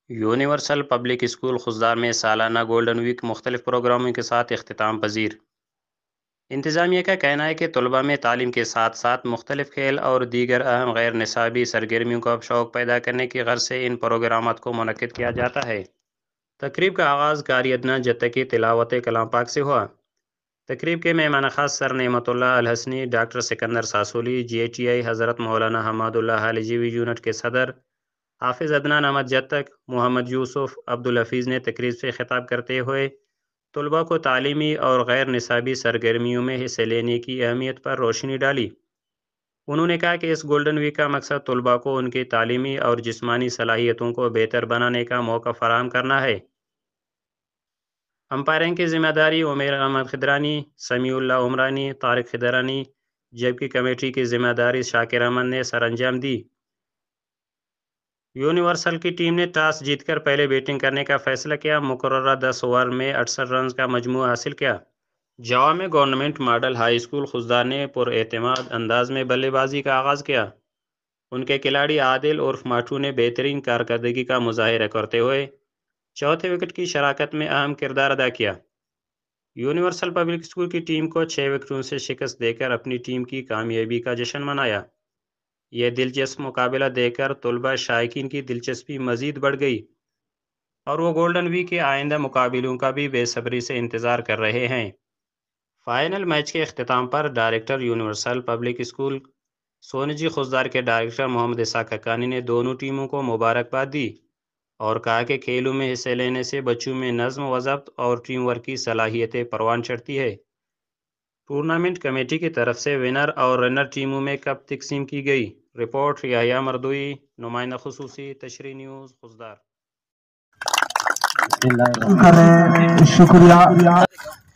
Universal public school Khuzdar میں سالانہ golden week مختلف پروگراموں کے ساتھ اختتام پذیر۔ انتظامیہ کا کہنا ہے کہ طلباء میں تعلیم کے ساتھ ساتھ مختلف کھیل اور دیگر اہم غیر نصابی سرگرمیوں کا شوق پیدا کرنے کی غرض سے ان پروگرامات کو منعقد کیا جاتا ہے۔ تقریب کا آغاز قاری ادنا جتہ کی تلاوت کلام پاک سے ہوا۔ تقریب کے مہمان خاص سر نعمت اللہ الحسنی، ڈاکٹر سکندر ساسولی، GATI حضرت مولانا حماد اللہ حالجیوی یونٹ کے صدر حافظ عدنان احمد جتک، محمد یوسف عبدالحفیظ نے تقریب سے خطاب کرتے ہوئے طلباء کو تعلیمی اور غیر نصابی سرگرمیوں میں حصہ لینے کی اہمیت پر روشنی ڈالی۔ انہوں نے کہا کہ اس گولڈن ویک کا مقصد طلباء کو ان کی تعلیمی اور جسمانی صلاحیتوں کو بہتر بنانے کا موقع فراہم کرنا ہے۔ امپائرنگ کی ذمہ داری عمیر احمد خدرانی، سمیع اللہ عمرانی، طارق خدرانی، جبکہ کمیٹی کی ذمہ داری شاکر احمد نے سر انجام دی۔ یونیورسل کی ٹیم نے ٹاس جیت کر پہلے بیٹنگ کرنے کا فیصلہ کیا۔ مقررہ 10 اوور میں 68 رنز کا مجموعہ حاصل کیا۔ جواب میں government model high school Khuzdar نے پر اعتماد انداز میں بلے بازی کا آغاز کیا۔ ان کے کھلاڑی عادل عرف ماٹھو نے بہترین کارکردگی کا مظاہرہ کرتے ہوئے چوتھے وکٹ کی شراکت میں اہم کردار ادا کیا۔ یونیورسل پبلک اسکول کی ٹیم کو 6 وکٹوں سے شکست دے کر اپنی ٹیم کی کامیابی کا جشن منایا۔ یہ دلچسپ مقابلہ دیکھ کر طلباء شائقین کی دلچسپی مزید بڑھ گئی اور وہ گولڈن ویک کے آئندہ مقابلوں کا بھی بے صبری سے انتظار کر رہے ہیں۔ فائنل میچ کے اختتام پر director universal public school Sonji Khuzdar کے ڈائریکٹر محمد اسحاق حقانی نے دونوں ٹیموں کو مبارکباد دی اور کہا کہ کھیلوں میں حصہ لینے سے بچوں میں نظم و ضبط اور ٹیم ورک کی صلاحیتیں پروان چڑھتی ہے۔ ٹورنامنٹ کمیٹی کی طرف سے ونر اور رنر ٹیموں میں کپ تقسیم کی گئی۔ رپورٹ یحییٰ مردوئی، نمائندہ خصوصی، تشریح نیوز، خضدار۔ شکریہ۔